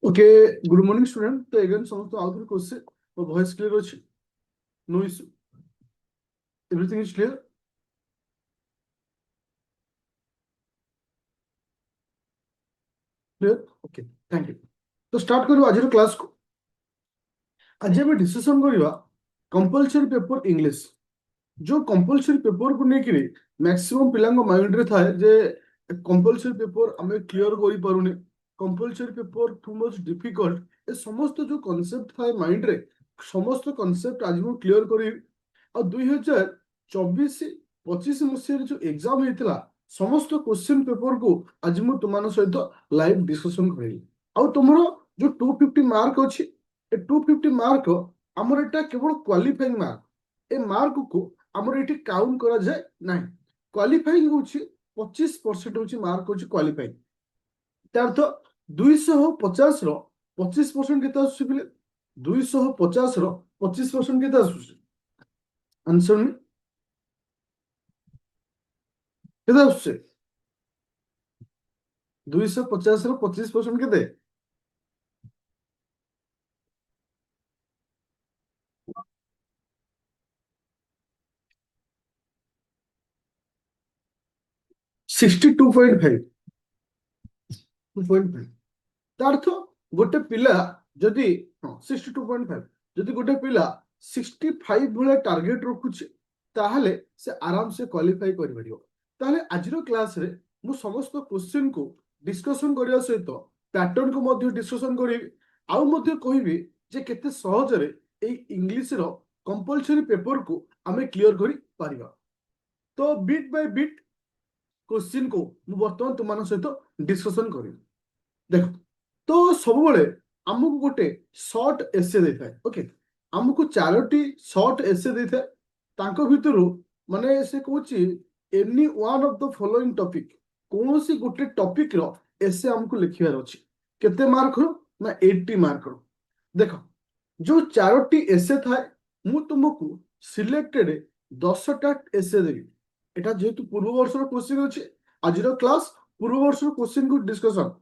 Okay good morning student. तो again समस्त आउट क्वेश्चन और वॉइस क्लियर अछि? No issue, everything is clear. Clear, okay, thank you. तो स्टार्ट करू आज क्लास को। आज हम डिस्कशन करबा कंपलसरी पेपर इंग्लिश। जो कंपलसरी पेपर को लेकर मैक्सिमम पिलांग माइंड रे थाए जे कंपलसरी पेपर हमें क्लियर करि पारुने, compulsory paper too much difficult. ए समस्त जो कांसेप्ट थाए माइंड रे, समस्त कांसेप्ट आज हम क्लियर करी। और 2024-25 मसीह जो एग्जाम होता समस्त क्वेश्चन पेपर को आज मुझे तुम सहित लाइव डिस्कशन करी। आउ तुम जो 250 मार्क अच्छी, 250 मार्क आमर एटा केवल क्वालिफाइंग मार्क। ए मार्क को आमर ये काउंट करा जाए ना। क्वालिफाइंग होची 25% होची मार्क होची क्वालिफाइंग। तार अर्थ 250 रो 25% केते आसुची पिले? 250 रो 25% केते आसुची? आंसर मी केते आसुची? 250 रो 25% केते? 62.5। 2.5 तार अर्थ गोटे पिला जदि 62.5 जदि गोटे पिला 65 भले टार्गेट रखुचे ताहले से आराम से क्वालिफाई कर परियो। ताहले आजिरो क्लास रे मु समस्त क्वेश्चन को डिस्कशन करिया सहित पैटर्न को मध्य डिस्कशन करिवि। आउ मध्य कहिबि जे केते सहज रे ए इंग्लिश रो कंपलसरी पेपर को हमें क्लियर करि परिबा। तो बिट बाय बिट क्वेश्चन को मु वर्तमान तुम सहित डिस्कशन करी। देख, तो सब आमको गोटे शॉर्ट एसे देता है। ओके, आमको चारोटी शॉर्ट एसे देता है। तांको भितरु माने से कहूची any one of the following topic, कौन सी गोटे टॉपिक रो एसे हमको लिखिबार अछि। केते मार्क रो ना 80 मार्क रो। देखो, जो चारोटी एसे थाए मु तुमको सिलेक्टेड 10टा एसे देबी। एटा जेहेतु पूर्व वर्ष क्वेश्चन अछि, आजिर क्लास पूर्व वर्ष क्वेश्चन को डिस्कशन।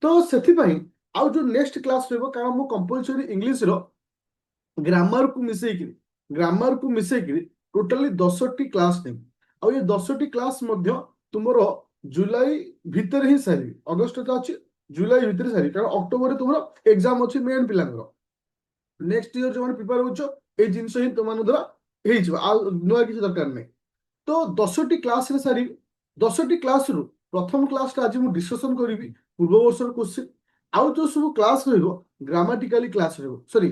तो से आउ जो नेक्स्ट क्लास रहबो कारण मु कंपलसरी इंग्लिश रो ग्रामर को मिसेकी टोटली 10टी क्लास ने। आउ ये 10टी क्लास मध्य तुमरो जुलाई भितर ही सारी, अगस्त तो अच्छी जुलाई भितर सारी, कारण अक्टोबर तुम एग्जाम अच्छी मेन पिलांगर। नेक्स्ट ईयर जो प्रिपेयर होचो ए जिंस ही तुम द्वारा नुआ किसी दरकार नहीं। तो 10टी क्लास रे सारी, 10टी क्लास रु प्रथम क्लास आज मुझे डिस्कशन करी पूर्व वर्ष क्वेश्चन। आउ जो सब क्लास रहिबो ग्रामाटिकली क्लास रहिबो, सॉरी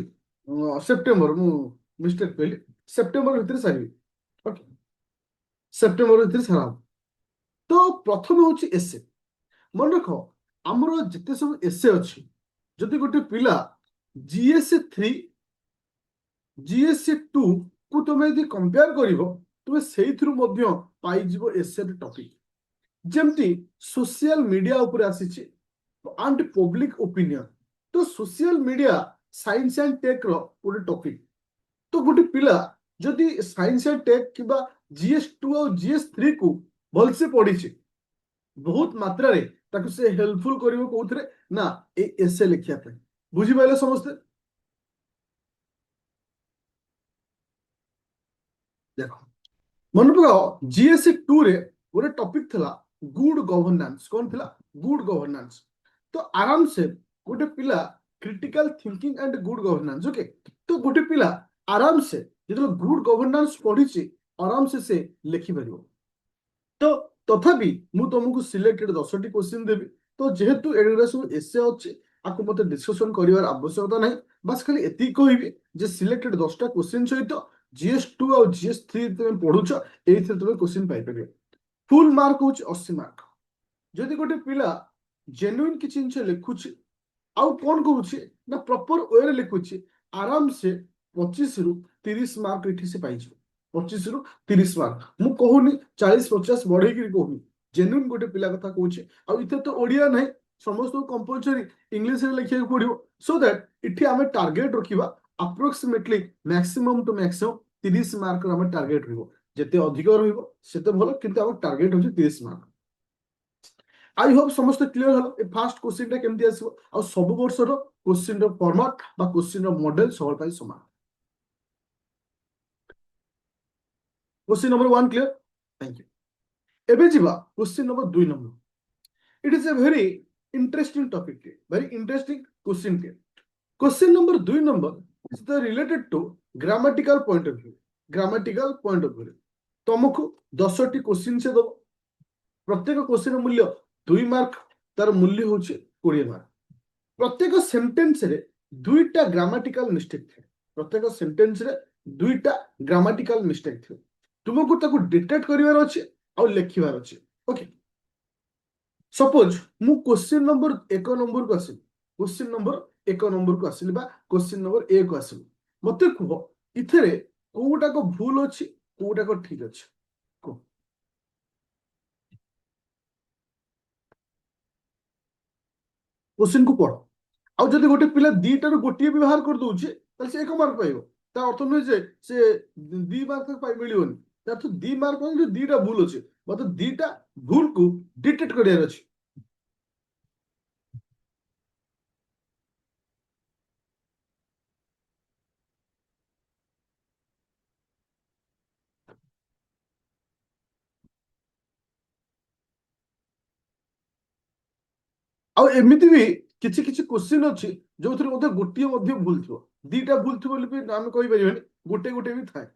सेप्टेम्बर मु मिस्टेक कहली, सेप्टेम्बर भितर सारी। ओके, सेप्टेम्बर भितर सारा। तो प्रथम होची एसे। मन रख, आमर जिते सब एसे अच्छी, जदि गोटे पिला जीएसए 3 जीएसए 2 को तुम यदि कंपेयर करिवो तुम सेइथरु मध्य पाइजिवो एसे टॉपिक। जेमती सोशल मीडिया ऊपर आसीची एंड पब्लिक ओपिनियन। तो social media science and tech रो गोटे टॉपिक। तो गोटे पिला जदि साइंस एंड टेक किबा जीएस 2 और जीएस 3 को भलसे पढ़ी बहुत मात्रा रे ताकु से हेल्पफुल करिवो कोथरे ना ए एसे लिखिया पे। बुझी पाइले समझते? देखो, मन पकाओ जीएससी 2 रे गोटे टॉपिक थिला गुड गवर्नेंस। कौन थिला? Good governance. तो आराम से गोटे पिला critical thinking and good governance. Okay, तो गोटे पिला आराम से जो गुड गवर्नेंस पढ़ी आराम से लिखि परिबो। तो तथापि मु तुमको सिलेक्टेड 10टी क्वेश्चन देबी। तो जेहेतु एडा सब एसे अच्छी आपको मते डिस्कशन करिवार आवश्यकता नहीं। बस खाली एति कहबी जे सिलेक्टेड 10टा क्वेश्चन सहित जीएस 2 और जीएस 3 तुम पढ़ुछ एथि तुम क्वेश्चन पाई परिबे। फुल मार्क होच 80 मार्क। जदि गोटे पिला जेन्युइन किछि जिंस लिखुछि आउ कोन करूछि ना प्रॉपर वे रे लिखुछि, आराम से 25 रु 30 मार्क इठी से पाइछ। 25 रु 30 मार्क मु कहूनी 40-50 बढ़े कि कहूनी, जेन्युइन गोटे पिला कथा कहूछि। आ इथे तो ओडिया नहीं, समस्त कंपलसरी इंग्लिश रे लिखिया पड़ियो। सो दैट इठी हमें टारगेट रखिबा approximately maximum to maximum 30 mark हमें टारगेट रहइबो। जेते अधिक रहइबो सेते भलो, किंतु हम टारगेट होछि 30 मार्क। आई होप समस्त क्लियर हलो ए फास्ट क्वेश्चन टा केमती आसीबो आ सब वर्ष रो क्वेश्चन रो फॉर्मेट बा क्वेश्चन रो मॉडल सब पाई समान। Question number 1 clear. Thank you. एबे जीवा question number 2 number. It is a very interesting topic, very interesting question के। Question number 2 number is the related to grammatical point of view. Grammatical point of view तुमको 10 T question से दो, प्रत्येक question मूल्य 2 mark, तार मूल्य होची 20 mark. प्रत्येक सेंटेंस रे दुईटा ग्रामेटिकल मिस्टेक थे, प्रत्येक सेंटेंस रे दुईटा ग्रामेटिकल मिस्टेक थे, तुमको ताको डिटेक्ट करिवार अछि आ लिखिवार अछि। ओके, सपोज मु क्वेश्चन नंबर 1 नंबर को आसी, क्वेश्चन नंबर 1 नंबर को आसिल बा क्वेश्चन नंबर 1 को आसिल, मते कहो इथरे कोउटा को भूल अछि कोउटा को ठीक अछि। क्वेश्चन को पढ़, आउ जदि गोटे पिला दीटा रो गोटिए भी बाहर कर दउछि ताले से 1 मार्क पाइबो। ता अर्थ नै जे से 2 मार्क पाइ मिलियोनी, ता अर्थ 2 मार्क जे दीटा भूल अछि, मतलब दीटा भूल को डिटेक्ट करियार अछि। आउ एमिति भी किछि किछि क्वेश्चन अछि जोथरे मध्ये गोटिए मध्ये भूल थिबो, दीटा भूल थिबो बोली भी नाम कहि परिबेनी, गोटे गोटे भी थाए।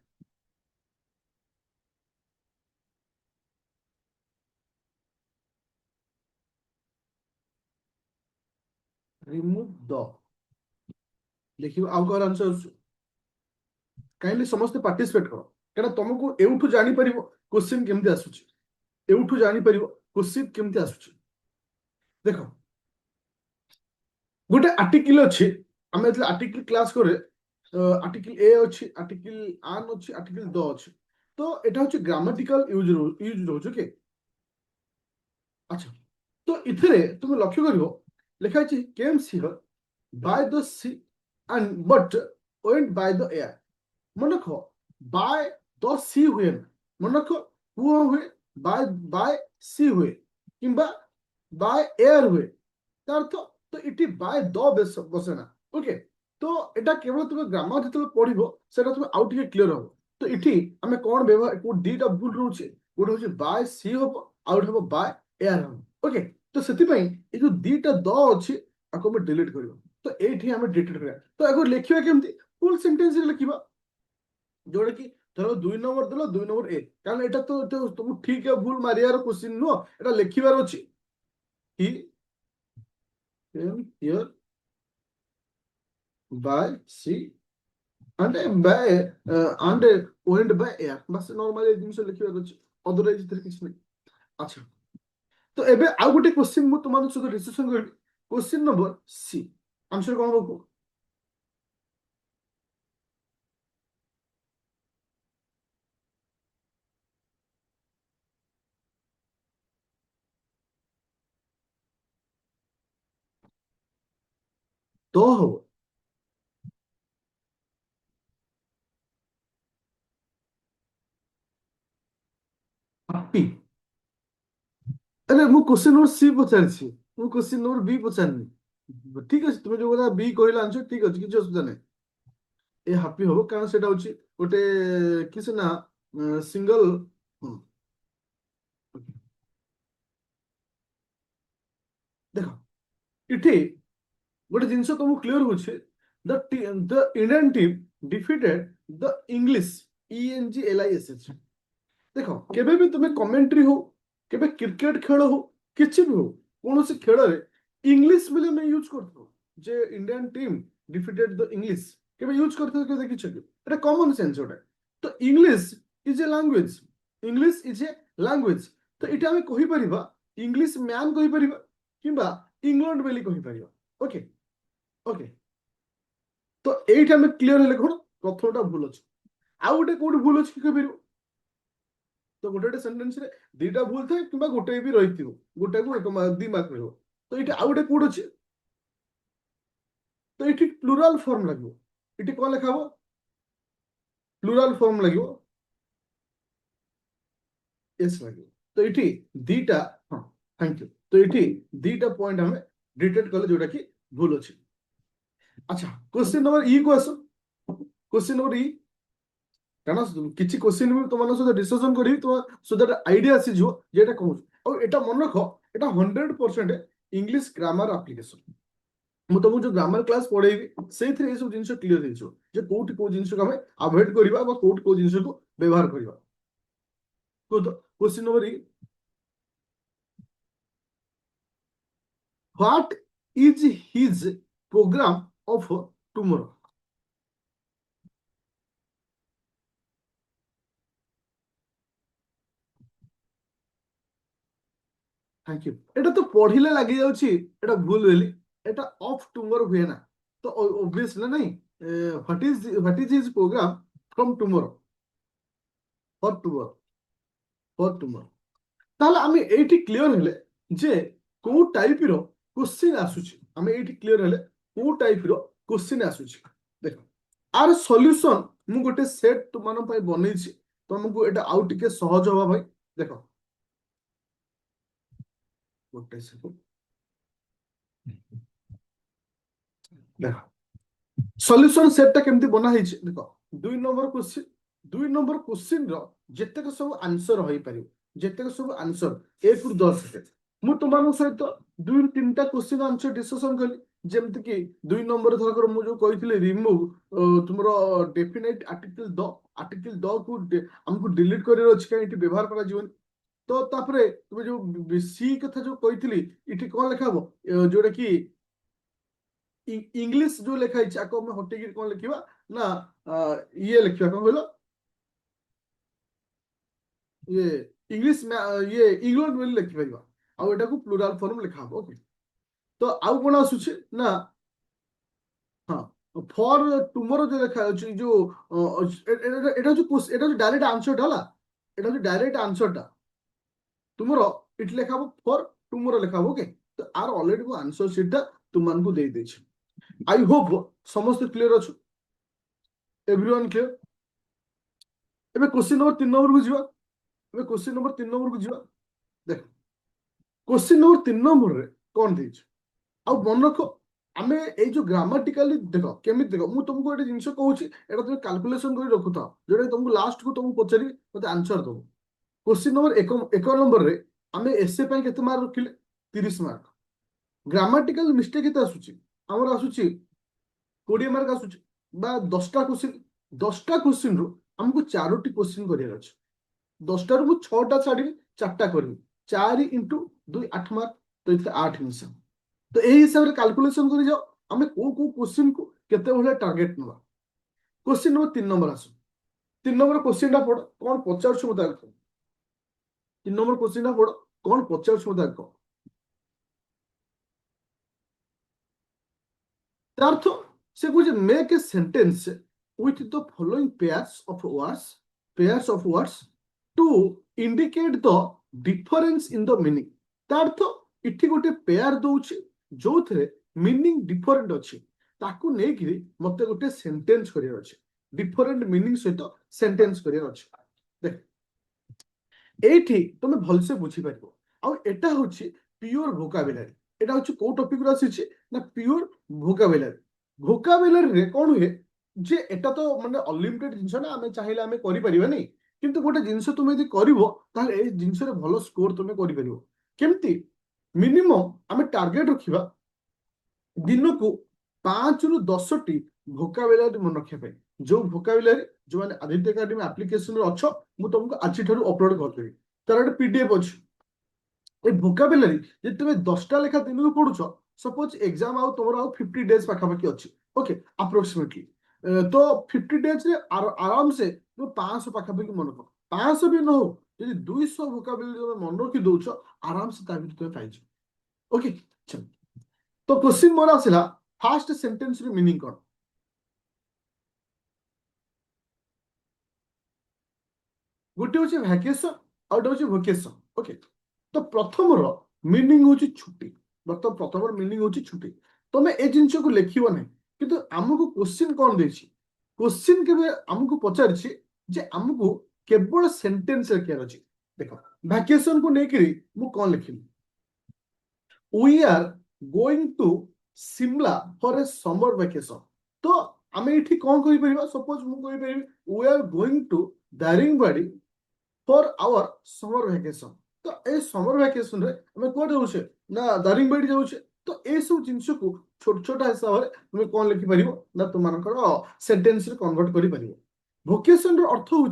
रिमूव द देखियो आउ कर आंसर काइंडली समस्त पार्टिसिपेट करो, कारण तुमको एउठु जानि परिबो क्वेश्चन केमति आसुची, एउठु जानि परिबो क्वेश्चन केमति आसुची। देखो गोटे आर्टिकल अछि, हम एतले आर्टिकल क्लास करे, आर्टिकल ए अछि, आर्टिकल आन अछि, आर्टिकल द अछि, तो एटा होछि ग्रामेटिकल यूज होछ के। अच्छा, तो इथरे तुम लक्ष्य करिवो लिखा अछि came she here by the sea and but went by the air. मन रखो बाय द सी हुए ना, मन रखो हुआ हुए बाय बाय सी हुए किंबा बाय एयर हुए, तार तो इटी बाय द बसे ना। ओके, तो एटा केवल तुम ग्रामर जतले पढिबो सेटा तुम आउट के क्लियर हो। तो इटी हमें कोन व्यवहार को दीटा भूल रहउचे, गोटे होचे बाय सी होबो आउट होबो बाय एयर होबो। ओके, तो सेति पई ए जो दीटा द अछि आको हम डिलीट करियो, तो एठी हमें डिलीट करिया। तो आको लिखिबा केमती फुल सेंटेंस रे लिखिबा, जोड़े कि धरो 2 नंबर देलो 2 नंबर ए, कारण एटा तो तुम ठीक है भूल मारियार क्वेश्चन नो, एटा लिखिबार अछि ही came here by sea and by and went by air, बस नॉर्मल ए जिंस लिखिबार अछि, अदरवाइज इधर किछ नै। अच्छा, तो एबे आ गोटे क्वेश्चन मु तुमान सहित डिस्कशन करबी, क्वेश्चन नंबर सी आंसर कोन होबो। तो हो हैप्पी। अरे मु क्वेश्चन नंबर सी पचारछि, मु क्वेश्चन नंबर बी पचारनी। ठीक अछि, तुमे जो बोला बी कहला आंसर ठीक अछि, किछ असुविधा नै। ए हैप्पी हो कारण सेटा होछि गोटे किस ना सिंगल। देखो इठी गोटे जिनस तुमको क्लियर होछि, the Indian team defeated the English ENGLISH। देखो केबे भी तुमे कमेंट्री हो, केबे क्रिकेट खेल हो, किछि भी हो, कोनोसी खेल रे इंग्लिश बोले मैं यूज करथो, जे Indian team defeated the English केबे यूज करथो के देखि छै, एटा कॉमन सेंस होटा। तो English is a language, English is a language, तो इटा हम कहि परिबा इंग्लिश मैन कहि परिबा किबा इंग्लैंड बेली कहि परिबा। ओके, ओके, तो एइटा हम क्लियर हेले कोन प्रथमटा भूल अछि, आ गोटे कोड भूल अछि के परिबो। तो गोटे गोटे सेंटेंस रे दीटा भूल थाए किबा गोटे भी रहिथिबो, गोटे को 1 मार्क 2 मार्क रहबो। तो इटा आ गोटे कोड अछि, तो इठी प्लुरल फॉर्म लागबो, इठी कोन लेखाबो प्लुरल फॉर्म लागबो एस लागबो। तो इठी दीटा, हां थैंक यू। तो ये दीटा पॉइंट हमें डिटेक्ट कले जोटा कि भूल अच्छे। अच्छा क्वेश्चन नंबर ई को आस। क्वेश्चन नंबर ई कारण किसी क्वेश्चन भी तुम सहित डिस्कसन करी तुम सो दैट आइडिया आसीज जे एटा कहूँ और एटा मन रख एटा 100% इंग्लिश ग्रामर एप्लीकेशन मु तुमको जो ग्रामर क्लास पढ़ेबी से सब जिन क्लीयर हो कोठी को जिन को अवॉइड करवा कोठी को जिन को व्यवहार करवा। Question number E what is his programme of tomorrow. Thank you. एटा तो पढ़िले लगी जाउची एटा भूल वेली एटा ऑफ टुमारो हुए ना तो ऑब्वियसली नहीं what is his programme from tomorrow for tomorrow for tomorrow. ताहले आमे एठी क्लियर हेले जे को टाइप रो क्वेश्चन आसुची आमे एठी क्लियर हेले को टाइप रो क्वेश्चन आसुची। देखो आर सॉल्यूशन मु गोटे सेट तुमन पय बनेछि तुमको एटा आउ टिके सहज होबा भाई। देखो गोटे सेकंड देखो सॉल्यूशन सेट टा केमती बना हेछि। देखो दुई नंबर क्वेश्चन रो जेतेक सब आंसर होई परियो जेतेक सब आंसर 1 रु 10 है मु तुमन सहित दुई रु तीनटा क्वेश्चन आंसर डिस्कशन कली जेमति कि दुई नंबर थरकर मु जो कहितले रिमूव तुमरो डेफिनेट आर्टिकल द को हमको डिलीट करियो अछि का इति व्यवहार करा जीवन। तो तापरे तुम जो सी कथा जो कहितली इति कोन लेखाबो जोडा कि इंग्लिश जो लेखा है आको हम हटेगी कौन लिखा ना ये लिखा कौन बोलो ये इंग्लिश में ये इंग्लैंड में लिखि परिबा आ एटा को प्लुराल फॉर्म लिखा हो। ओके तो आउ कोन आसुछि ना हां फॉर टुमारो जो लिखा अछि जो डायरेक्ट आंसर डाला एटा जो डायरेक्ट आंसर टा टुमारो इट लिखा हो फॉर टुमारो लिखा हो। ओके तो आर ऑलरेडी को आंसर शीट टा तुमन को दे दे छी। आई होप समस्त क्लियर अच्छु एवरीवन क्लियर। एबे क्वेश्चन नंबर 3 नंबर को जीवा एबे क्वेश्चन नंबर 3 नंबर को जीवा। देखो क्वेश्चन नंबर 3 नंबर रे कोन देछ आ मन रखो आमे ए जो ग्रामेटिकली देखो केमित देखो मु तुमको एटा जिंस कहूची एटा तुम कैलकुलेशन करी रखु था जेटा तुमको लास्ट को तुमको पचरी मते आंसर दो। क्वेश्चन नंबर 1 नंबर रे आमे एसए पय केते मार्क रखिले 30 मार्क ग्रामेटिकल मिस्टेक केते आसुची हमर आसुची 20 मार्क आसुची बा 10टा क्वेश्चन रु हमको 4टी क्वेश्चन करियर अछि 10टा रु 6टा छाडी 4टा करबी 4 इंटू 2 8 मार्क तो इथे 8 मिसा तो एही हिसाब रे कैलकुलेशन करि जाओ हमें को क्वेश्चन को केते भले टारगेट नबा। क्वेश्चन नंबर 3 नंबर आसु 3 नंबर क्वेश्चन टा पढ कोन पचार छु मता 3 नंबर क्वेश्चन टा पढ कोन पचार छु मता को अर्थ से कुछ make a sentence with the following pairs of words to indicate the difference in the meaning। अर्थ इठी गोटे पेयर दउछि जो थे मीनिंग डिफरेंट अछि ताकू नै कि मते गोटे सेंटेंस करियर अछि डिफरेंट मीनिंग सहित सेंटेंस करियर अछि। देख एठी तुम भलसे बुझी पारिबो आ एटा होछि प्योर वोकाबुलरी एटा होछि को टॉपिक रो आछि ना प्योर वोकाबुलरी। वोकाबुलरी रे कोन हुए जे एटा तो माने अनलिमिटेड जिंस ना आमे चाहिले आमे करि परिबा नै किंतु गोटे जिंस तुम यदि करिवो ताले ए जिंस रे भलो स्कोर तुमे करि परिबो केमती मिनिमम आमे टारगेट रखिबा दिन को 5 रु 10 टी वोकाबुलरी मन रखिया पे जो वोकाबुलरी जो माने आदित्य एकेडमी एप्लीकेशन रे अछो मु तुमको आछि थारु अपलोड कर देबी तार एक पीडीएफ अछि ए वोकाबुलरी जे तुमे 10टा लेखा दिन को पढुछो सपोज एग्जाम आउ तोमर आउ 50 डेज पाखा पाखी अछि ओके अप्रोक्सीमेटली तो 50 डेज रे आराम से तो 500 पाखा पाखी मन रख 500 भी न हो यदि 200 वोकाबुलरी तुमे मन रखि दोछो आराम से ता भी तुमे पाइछ। ओके चल तो क्वेश्चन मोर आसिला फास्ट सेंटेंस रे मीनिंग कोन गोटे होची वैकेशन और होची वोकेशन। ओके तो प्रथम रो मीनिंग होची छुट्टी मतलब प्रथम रो मीनिंग होची छुट्टी तमे ए जिंस को लेखिबो नै किंतु हमको क्वेश्चन कोन देछि क्वेश्चन केबे हमको पचारछि जे हमको केवल सेंटेंस लिखियार अछि। देखो वैकेशन को नै करी मु कोन लिखिबी we are going to Shimla for a summer vacation. तो आम ये कौन कह सपोज मुझे we are going to Daringbadi for our summer vacation. तो ए समर वेकेशन रे हमें कौन जाऊे ना दारिंगबाड़ी जाऊे। तो ये सब जिनस को छोट छोट हिसाब से तुम कौन लिखिपर ना तुम सेंटेन्स कन्वर्ट कर भोकेशन अर्थ हूँ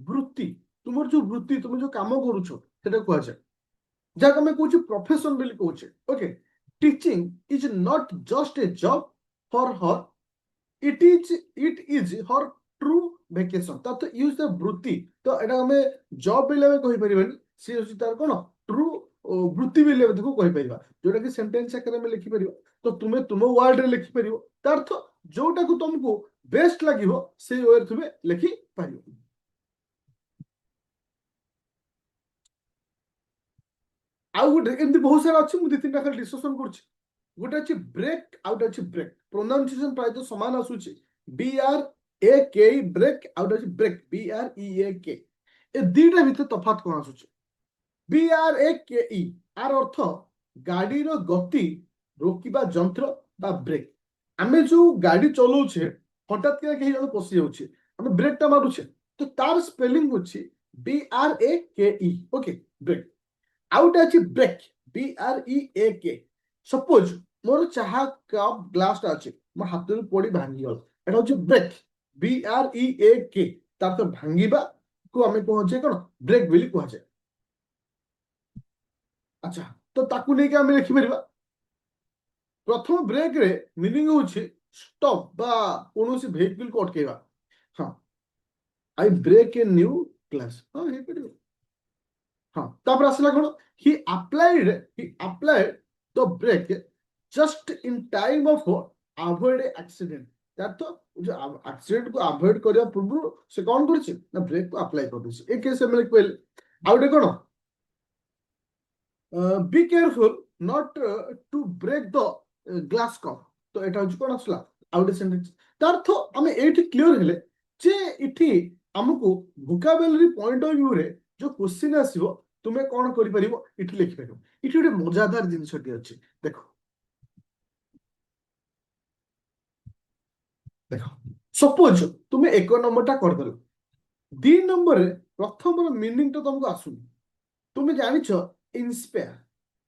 वृत्ति। तुम जो वृत्ति तुम जो कम करुच कहुए जहाँ आम कहे प्रोफेशन बोली कहे। Okay teaching is not just a job for her it is her true vacation. तो यूज द वृत्ति। तो एटा हमें जॉब बोले हमें कहि परिबनी सी होची तार कोन ट्रू वृत्ति बोले देखो कहि परिबा जोटा कि सेंटेंस आकार में लिखि परिबो। तो तुमे तुम वर्ड रे लिखि परिबो तार अर्थ जोटा को तुमको बेस्ट लागिवो से वे तुमे लिखि परिबो। आउ गोटे एमती बहुत सारा अच्छी मुझे तीन खाली डिस्कसन करुच्ची। गोटे अच्छी ब्रेक आउट अच्छी ब्रेक प्रोनाउंसिएशन प्राय तो सामान आसूची बी आर ए के ब्रेक आउट अच्छी ब्रेक बी आर ई ए के ए दीटा भितर तफात कौन आसूची बी आर ए के ई आर अर्थ गाड़ी रो गति रोकिबा जंत्र बा ब्रेक। आमे जो गाड़ी चलाउछे हठात के कहीं जन पसी जाउछे आमे ब्रेक टा मारुछे तो तार स्पेलिंग होची बी आर ए के ई। ओके ब्रेक आउट अच्छी ब्रेक बी आर ई ए के। सपोज मोर चाहा कप ग्लास टा अच्छे मो हाथ में पड़ी भांगी गल एटा होची ब्रेक बी आर ई ए के। तार तो भांगीबा को आमे कहजे कोन ब्रेक बोली कहजे। अच्छा तो ताकू लेके आमे लिखि परिबा प्रथम ब्रेक रे मीनिंग होची स्टॉप बा कोनोसी वेहिकल को अटकेबा। हां I break a new class हां हे परिबो। हाँ तापर आसला कोन he applied the brake just in time of avoid accident. तार तो जो एक्सीडेंट को अवॉइड करया पूर्व से कौन करछि ना ब्रेक को अप्लाई कर दिछि। ए केस में लिख पहले आउटे कोन be careful not to break the glass cup. तो एटा होछि कोन आसला आउटे सेंटेंस। तार तो हमें एठी क्लियर हेले जे इठी हमको वोकाबुलरी पॉइंट ऑफ व्यू रे जो क्वेश्चन आसीबो तुमे कौन करि परिबो इठी लिखि परिबो। इठी गोटे मजादार जिनसटी अछि देखो देखो सपोज तुमे एक नंबर टा कर दलो दी नंबर रे प्रथम मीनिंग तो तुमको आसुनी तुमे जानिछो इंस्पायर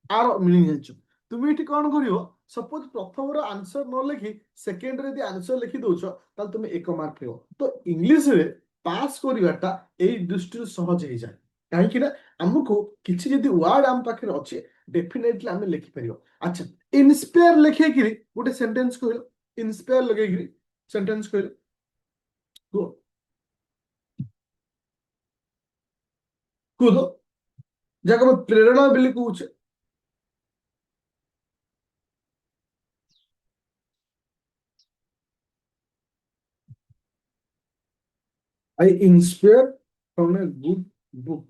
आर मीनिंग जानिछो तुमे इठी कौन करिवो सपोज प्रथम रो आंसर न लिखि सेकंड रे दी आंसर लिखि दोछो ताल तुमे एक मार्क पेओ। तो इंग्लिश रे पास करिवाटा एई दृष्टि सहज हे जाय कहीं ना आमको किसी जदि वर्ड आम पाखे अच्छे डेफिनेटली आम लिखिपर। अच्छा इन्स्पायर लिखे गोटे सेंटेंस कहल इन्स्पायर लगे सेंटेंस कहल कूद जहाँ प्रेरणा बोली कहूचे I inspire from a good book.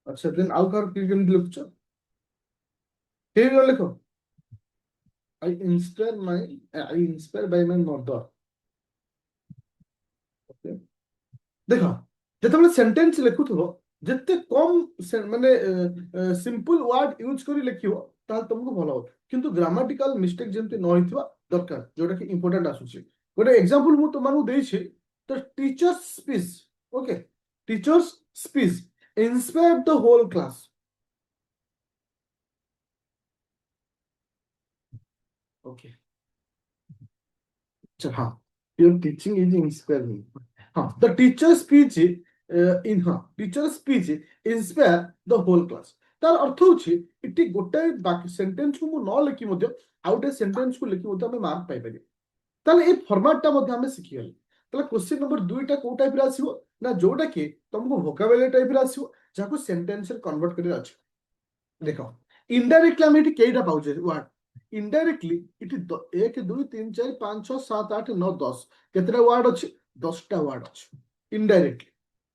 अच्छा देन आउ कार लिखुच लिखो I inspire by my mother. Okay देख जिते सेंटेंस लिखुव जिते कम माने सिंपल वर्ड यूज कर लिख तुमको भल हो किंतु ग्रामाटिकल मिस्टेक जमती न होइथिबा दरकार जोटा कि इंपोर्टेंट आसुची। गोटे एग्जांपल मु तुमको देछि तो teachers speech. Okay teachers speech inspire the whole class. Okay हाँ your teaching is inspire me. हाँ द टीचर स्पीच इन हाँ teacher speech inspire the whole class. तार अर्थ होछि इटी गोटे बाकी सेंटेंस को मु न लिखि मध्य आउटे सेंटेंस को लिखि मध्य हमें मार्क पाई परिबे। ताले ए फॉर्मेट टा मध्य हमें सिखि गेल। ताले क्वेश्चन नंबर 2 टा को टाइप रे आसीबो ना जोटा कि तुमको वोकाबुलरी टाइप रे आसीबो जाको सेंटेंस रे कन्वर्ट करि अछि। देखो इनडायरेक्टली हम इटी केइटा पाउछे वर्ड इनडायरेक्टली इटी 1 2 3 4 5 6 7 8 9 10 केतरा वर्ड अछि 10 टा वर्ड अछि इनडायरेक्टली।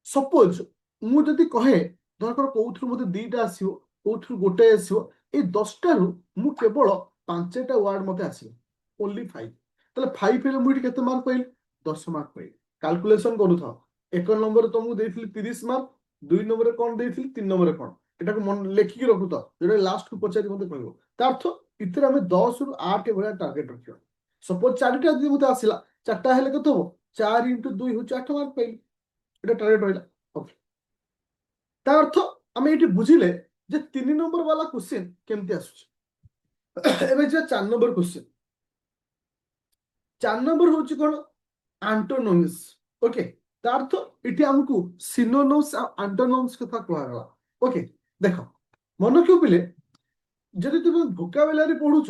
सपोज मु जदि कहे धरकर कोउथु मते दीटा आसीबो कोउथु गोटे आसीबो ए 10 टा रु मु केवल 5 टा वर्ड मते आसीबो ओनली 5। तले 5 हेले मु इटी केते mark pile 10 mark pile. Calculation करू था एक नंबर तुमको देथिली 30 मार्क 2 नंबर कोन देथिली 3 नंबर कोन ଏଟାକୁ ଲେଖିକି ରଖୁ ତ, ଯୋଉଟା ଲାଷ୍ଟ କୁ ପଚାରି ମତେ କହିବ। ତା ଅର୍ଥ ଏଥିରେ ଆମେ 10 ରୁ 8 ଭଳିଆ ଟାର୍ଗେଟ ରଖିବା। ସପୋଜ 4ଟା ଯଦି ମତେ ଆସିଲା, 4ଟା ହେଲେ କେତେ ହବ? 4 × 2 ହଉଛି 8 ମାର୍କ ପାଇଲି। এটা ଟାର୍ଗେଟ ରହିଲା। ଓକେ, ତା ଅର୍ଥ ଆମେ ଏଇଠି ବୁଝିଲେ ଯେ 3 ନମ୍ବର ବାଲା କ୍ୱେଶ୍ଚିନ୍ କେମିତି ଆସୁଛି। ଏବେ ଯିବା 4 ନମ୍ବର କ୍ୱେଶ୍ଚିନ୍। 4 ନମ୍ବର ହଉଛି କଣ? ଆଣ୍ଟୋନୋମିସ୍। ଓକେ, ତା ଅର୍ଥ ଏଠି ଆମକୁ ସିନୋନିମ୍ସ ଆଉ ଆଣ୍ଟୋନୋମିସ୍ କଥା କୁହାଗଲା। ଓକେ, ଦେଖ ମନେ ରଖିବ ପିଲେ, ଯଦି ତୁମେ ଭୋକାବୁଲାରି ପଢୁଛ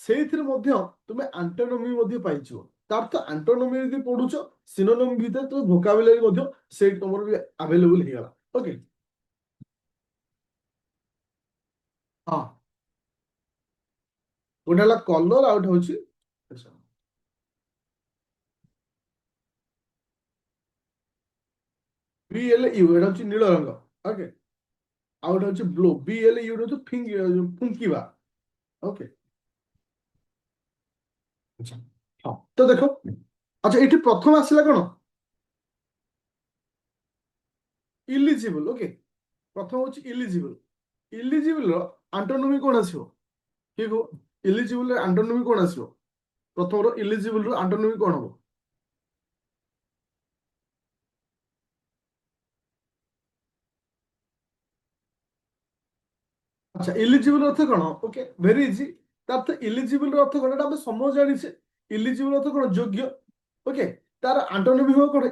ସେଇଥିରେ ମଧ୍ୟ ତୁମେ ଆଣ୍ଟୋନୋମି ମଧ୍ୟ ପାଇଯିବ। ତା ଅର୍ଥ ଆଣ୍ଟୋନୋମି ଯଦି ପଢୁଛ, ସିନୋନିମ୍ ଭିତରେ ତୁମେ ଭୋକାବୁଲାରି ମଧ୍ୟ ସେଇଠି ତମର ବି ଆଭେଲେବୁଲ ହେଇଗଲା। ଓକେ, ହଁ, ଗୋଟେ ହେଲା କଲର, ଆଉ ଗୋଟେ ହଉଛି BLU, ଏଟା ହଉଛି ନୀଳ ରଙ୍ଗ। ଓକେ, ଆଉ ଗୋଟେ ହଉଛି ବ୍ଲୁ। BLU ହଉଛି ଫୁଙ୍କିବା। ଓକେ, ହଁ, ତ ଦେଖ, ଆଚ୍ଛା ଏଠି ପ୍ରଥମ ଆସିଲା କଣ? ଇଲିଜିବଲ। ଓକେ, ପ୍ରଥମ ହଉଛି ଇଲିଜିବଲ। ଇଲିଜିବଲ ର ଆଣ୍ଟୋନୋମି କଣ ଆସିବ? ଠିକ ହବ, ଇଲିଜିବଲ ର ଆଣ୍ଟୋନୋମି କଣ ଆସିବ? ପ୍ରଥମର ଇଲିଜିବଲ ର ଆଣ୍ଟୋନୋମି କଣ ହବ? আচ্ছা, ইলিজিবল অর্থ কোন? ওকে, ভেরি ইজি। তার অর্থ ইলিজিবল অর্থ কোন? এটা আমরা সমস্ত জানিছে। ইলিজিবল অর্থ কোন? যোগ্য। ওকে, তার আন্টোনিমি হলো কোন?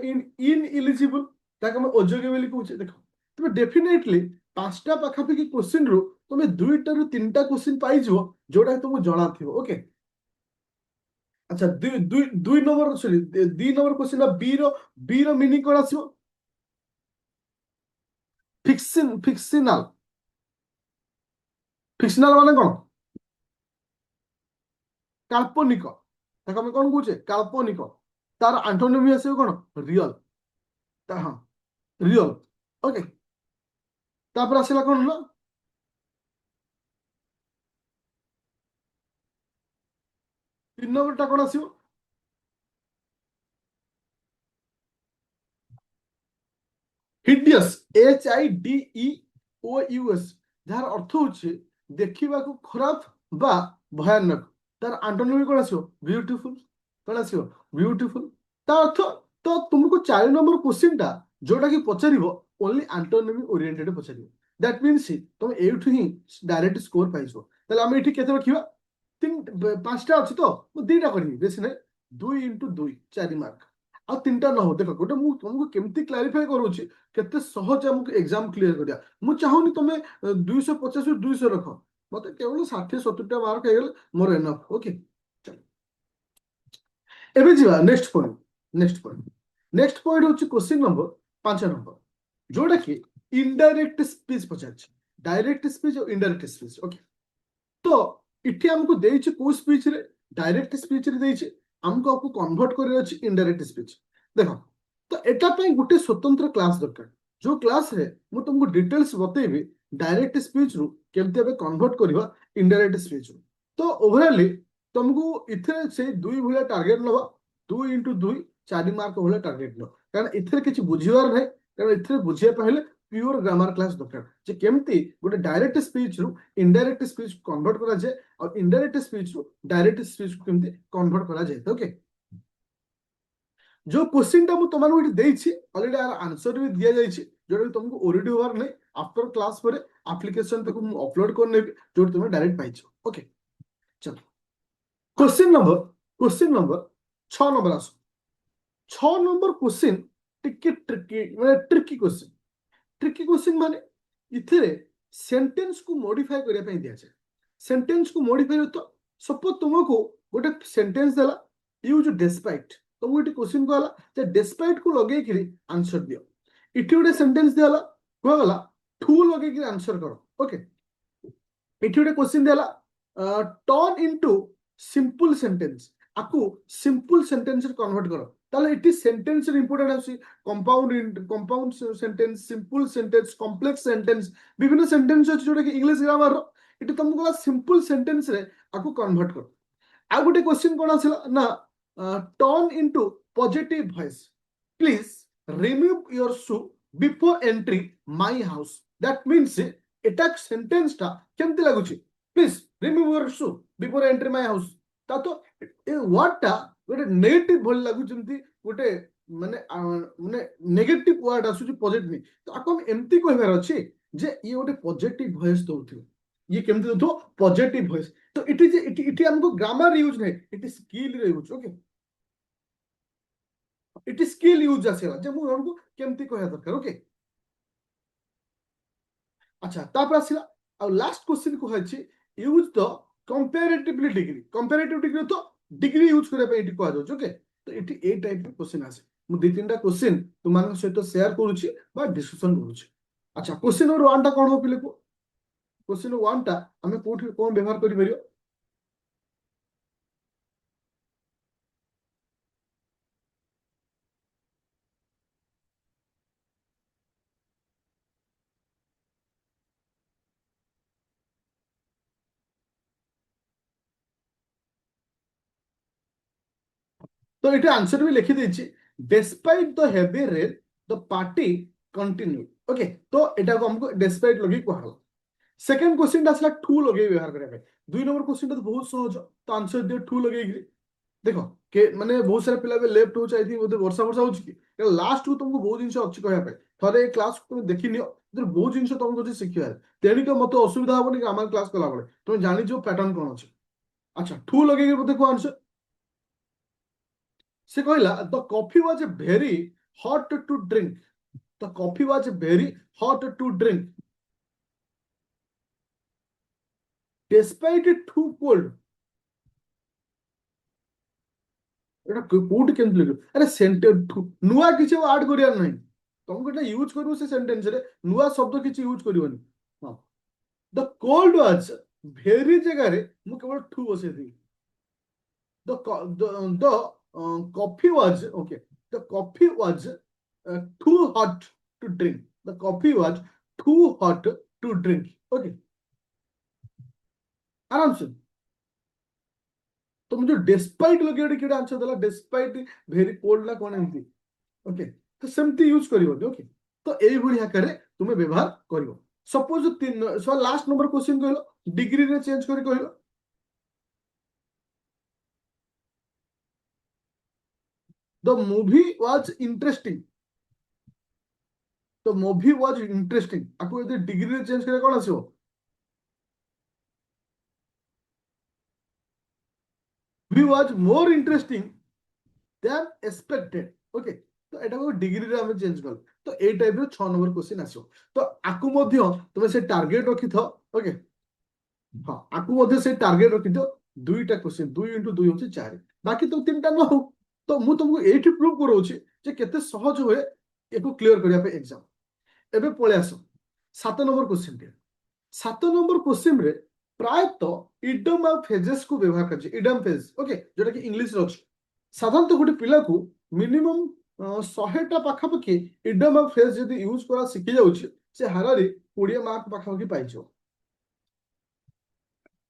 ইনএলিজিবল। তাকে আমরা অযোগ্য বলি কହୁଛେ। দেখো, তুমি ডেফিনেটলি 5টা পাখাপাখি কোশ্চিন রু তুমি 2টা ରୁ 3টা কোশ্চিন পাইଯିବ ଯୋଉଟା ତୁମକୁ ଜଣା ଥିବ। ଓକେ, আচ্ছা, দুই নম্বর, সরি, 2 নম্বর কোশ্চিন বি ର মিনিং কোন আসিব? ফিকশনাল। ফিকশনাল মানে কোন? କାଳ୍ପନିକ। ତାକୁ ଆମେ କଣ କହୁଛେ? କାଳ୍ପନିକ। ତାର ଆଣ୍ଟୋନିମି ଆସିବ କଣ? ରିଅଲ। ହଁ, ରିଅଲ। ଓକେ, ତାପରେ ଆସିଲା କଣ ନା? 3 ନମ୍ବରଟା କଣ ଆସିବ? ହିଡିୟସ୍। HIDEOUS, ଯାହାର ଅର୍ଥ ହଉଛି ଦେଖିବାକୁ ଖରାପ ବା ଭୟାନକ। ତାର ଆଣ୍ଟୋନିମି କଣ ଆସିବ? ବିୟୁଟିଫୁଲ। କଣ ଆସିବ? ବିୟୁଟିଫୁଲ। ତା ଅର୍ଥ, ତ ତୁମକୁ 4 ନମ୍ବର କ୍ୱେଶ୍ଚିନ୍ଟା ଯୋଉଟା କି ପଚାରିବ ଓନ୍ଲି ଆଣ୍ଟୋନିମି ଓରିଏଣ୍ଟେଡ ପଚାରିବ। ଦ୍ୟାଟ ମିନ୍ସ ତମେ ଏଇଠୁ ହିଁ ଡାଇରେକ୍ଟ ସ୍କୋର ପାଇଯିବ। ତାହେଲେ ଆମେ ଏଠି କେତେ ରଖିବା? 5ଟା ଅଛି ତ ମୁଁ 2ଟା କରିବି, ବେଶୀ ନାହିଁ। 2 × 2 4 ମାର୍କ, ଆଉ 3ଟା ନ ହଉ। ଦେଖ, ଗୋଟେ ମୁଁ ତମକୁ କେମିତି କ୍ଲାରିଫାଏ କରୁଛି, କେତେ ସହଜ ଆମକୁ ଏକ୍ସାମ କ୍ଲିୟର କରିବା। ମୁଁ ଚାହୁଁନି ତମେ 250 ରୁ 200 ରଖ, ମତେ କେବଳ 60-70ଟା ମାର୍କ ହେଇଗଲେ ମୋର ଏନଫ। ଓକେ, ଏବେ ଯିବା ନେକ୍ସଟ ପଏଣ୍ଟ। ନେକ୍ସଟ ପଏଣ୍ଟ ହଉଛି କ୍ୱେଶ୍ଚିନ୍ ନମ୍ବର 5 ନମ୍ବର, ଯୋଉଟା କି ଇନଡାଇରେକ୍ଟ ସ୍ପିଚ ପଚାରିଛି। ଡାଇରେକ୍ଟ ସ୍ପିଚ ଆଉ ଇନଡାଇରେକ୍ଟ ସ୍ପିଚ। ଓକେ, ତ ଏଠି ଆମକୁ ଦେଇଛି କୋଉ ସ୍ପିଚ ରେ? ଡାଇରେକ୍ଟ ସ୍ପିଚ ରେ ଦେଇଛି। ଆମକୁ କନଭର୍ଟ କରିବାର ଅଛି ଇନଡାଇରେକ୍ଟ ସ୍ପିଚ। ଦେଖ, ତ ଏଟା ପାଇଁ ଗୋଟେ ସ୍ୱତନ୍ତ୍ର କ୍ଲାସ ଦରକାର, ଯୋଉ କ୍ଲାସରେ ମୁଁ ତମକୁ ଡିଟେଲ୍ସ ବତେଇବି ଡାଇରେକ୍ଟ ସ୍ପିଚ ରୁ କେମିତି ଆମେ କନଭର୍ଟ କରିବା ଇନଡାଇରେକ୍ଟ ସ୍ପିଚ ରୁ। ତ ଓଭରାଲି ତମକୁ ଏଥିରେ ସେଇ 2 ଭଳିଆ ଟାର୍ଗେଟ ନବା। 2 × 2 4 ମାର୍କ ଭଳିଆ ଟାର୍ଗେଟ ନବ। କାରଣ ଏଥିରେ କିଛି ବୁଝିବାର ନାହିଁ। କାରଣ ଏଥିରେ ବୁଝିବା ପାଇଁ ହେଲେ ପିଓର ଗ୍ରାମାର କ୍ଲାସ ଦରକାର, ଯେ କେମିତି ଗୋଟେ ଡାଇରେକ୍ଟ ସ୍ପିଚ ରୁ ଇନଡାଇରେକ୍ଟ ସ୍ପିଚ କନଭର୍ଟ କରାଯାଏ, ଆଉ ଇନଡାଇରେକ୍ଟ ସ୍ପିଚ ରୁ ଡାଇରେକ୍ଟ ସ୍ପିଚ କେମିତି କନଭର୍ଟ କରାଯାଏ। ଓକେ, ଯୋଉ କ୍ୱେଶ୍ଚିନ୍ଟା ମୁଁ ତମମାନଙ୍କୁ ଏଠି ଦେଇଛି ଅଲରେଡି ଆର ଆନ୍ସର ବି ଦିଆଯାଇଛି, ଯୋଉଟା ତମକୁ ଓରିଡି ହବାର ନାହିଁ। ଆଫ୍ଟର କ୍ଲାସ ପରେ ଆପ୍ଲିକେସନ ତାକୁ ମୁଁ ଅପଲୋଡ କରିନେବି, ଯୋଉଠି ତମେ ଡାଇରେକ୍ଟ ପାଇଛ। ଓକେ, ଚलो, କ୍ୱେଶ୍ଚିନ୍ ନମ୍ବର 6 ନମ୍ବର ଆସ। 6 ନମ୍ବର କ୍ୱେଶ୍ଚିନ୍ ଟିକେ ଟ୍ରିକି, ମାନେ ଟ୍ରିକି କ୍ୱେଶ୍ଚିନ୍। ଟ୍ରିକି କ୍ୱେଶ୍ଚିନ୍ ମାନେ ଏଥିରେ ସେଣ୍ଟେନ୍ସକୁ ମଡିଫାଏ କରିବା ପାଇଁ ଦିଆଯାଏ। ସେଣ୍ଟେନ୍ସକୁ ମଡିଫାଏ ତ, ସପୋଜ ତୁମକୁ ଗୋଟେ ସେଣ୍ଟେନ୍ସ ଦେଲା, ୟୁଜ ଡେସ୍ପାଇଟ୍। ତମକୁ ଏଠି କ୍ୱେଶ୍ଚିନ୍ କୁହାଗଲା ଯେ ଡେସ୍ପାଇଟ୍ କୁ ଲଗେଇକିରି ଆନ୍ସର ଦିଅ। ଏଠି ଗୋଟେ ସେଣ୍ଟେନ୍ସ ଦିଆଗଲା, କୁହାଗଲା ଠୁ ଲଗେଇକିରି ଆନ୍ସର କର। ଓକେ, ଏଠି ଗୋଟେ କ୍ୱେଶ୍ଚିନ୍ ଦିଆଗଲା ଟର୍ନ ଇନଟୁ ସିମ୍ପଲ ସେଣ୍ଟେନ୍ସ, ଆକୁ ସିମ୍ପଲ ସେଣ୍ଟେନ୍ସରେ କନଭର୍ଟ କର। ତାହେଲେ ଏଠି ସେଣ୍ଟେନ୍ସର ଇମ୍ପୋର୍ଟାଣ୍ଟ ଆସୁଛି compound sentence, simple sentence, complex sentence. ବିଭିନ୍ନ ସେଣ୍ଟେନ୍ସ ଅଛି ଯୋଉଟା କି ଇଂଲିଶ ଗ୍ରାମାରର। ଏଠି ତମକୁ ଗଲା ସିମ୍ପଲ ସେଣ୍ଟେନ୍ସରେ ଆକୁ କନଭର୍ଟ କର। ଆଉ ଗୋଟେ କ୍ୱେଶ୍ଚିନ୍ କଣ ଆସିଲା ନା turn into positive voice, please remove your shoe before entry my house. That means एटा सेंटेंस टा केमती लागुची please remove your shoe before entry my house ता तो ए वर्ड टा गोटे नेगेटिव भल लागु जेमती गोटे माने माने नेगेटिव वर्ड आसुची पॉजिटिव नहीं तो आको हम एमती कहबार अछि जे ये गोटे पॉजिटिव वॉइस दउथियो ये केमती दउथो पॉजिटिव वॉइस तो इट हमको ग्रामर यूज नहीं इट इज स्किल रे use okay it is skill use आसेला जे मु हमको केमती कहया दरकार ओके अच्छा तापर आसिला आ लास्ट क्वेश्चन को है यूज द कंपैरेटिव डिग्री तो डिग्री यूज करे पे एटी कह जाउछ ओके तो एटी ए टाइप के क्वेश्चन आसे मु दि तीनटा क्वेश्चन तुमान सहित शेयर करूची बा डिस्कशन करूची अच्छा क्वेश्चन नंबर 1 टा कोन हो पिले को क्वेश्चन 1 टा हमें कोठी कोन व्यवहार करि परियो तो ये आंसर भी लिखी देछि despite the heavy rain the party continued okay तो एटा को हमको डिस्पाइट लगे कहला सेकंड क्वेश्चन आसला टू लगे व्यवहार करबा पे दुई नंबर क्वेश्चन तो बहुत सहज तो आंसर दियो टू लगे देखो के माने बहुत सारे पिला बे लेफ्ट हो चाहि थी बोते वर्षा वर्षा हो कि लास्ट को तुमको बहुत जिंस अछि कहया पे थरे क्लास तुम देखि नियो तो बहुत जिंस तुमको जे सिखिया तेणी के मत असुविधा होबनी कि हमार क्लास कला बळे तुम जानि जो पैटर्न कोन अछि अच्छा टू लगे बोते को आंसर से कहला the coffee was very hot to drink the coffee was very hot to drink despite it to cold एटा कोड केमति लिखो अरे सेंटेंस नुआ किछ ऐड करिया नहीं तुमको एटा यूज करू से सेंटेंस रे नुआ शब्द किछ यूज करिवनी हां द कोल्ड वाज वेरी जगह रे मु केवल टू बसे दी the coffee was okay the coffee was too hot to drink the coffee was too hot to drink okay आराम से तो मुझे डिस्पाइट लगे केडा आंसर देला डिस्पाइट वेरी कोल्ड ला कोन एमती ओके तो सेमती यूज करिवो ओके तो एई भली आकारे तुमे व्यवहार करिवो सपोज तीन सो लास्ट नंबर क्वेश्चन कहलो डिग्री रे चेंज करि कहलो the movie was interesting the movie was interesting आपको यदि डिग्री चेंज करे कौन आसियो movie was more interesting than expected okay तो एटा को डिग्री रे हम चेंज कर तो ए टाइप रो 6 नंबर क्वेश्चन आसियो तो आकु मध्य तुमे से टारगेट रखि थो ओके हां आकु मध्य से टारगेट रखि थो दुईटा क्वेश्चन 2 into 2 होची 4 बाकी तो तीनटा न हो तो मु तुमको एठी प्रूव करोची जे केते सहज होए एको क्लियर करिया पे एग्जाम एबे पळे आसो 7 नंबर क्वेश्चन टे 7 नंबर क्वेश्चन रे प्रायतः इडम और फेजेस को व्यवहार करछे इडम फेज ओके जोटा कि इंग्लिश रो अछि साधारणतः गोटे पिला को मिनिमम 100टा पाखापाखि इडम और फेज यदि यूज करा सिखि जाउछि से हारारी 20 मार्क पाखापाखि पाइछो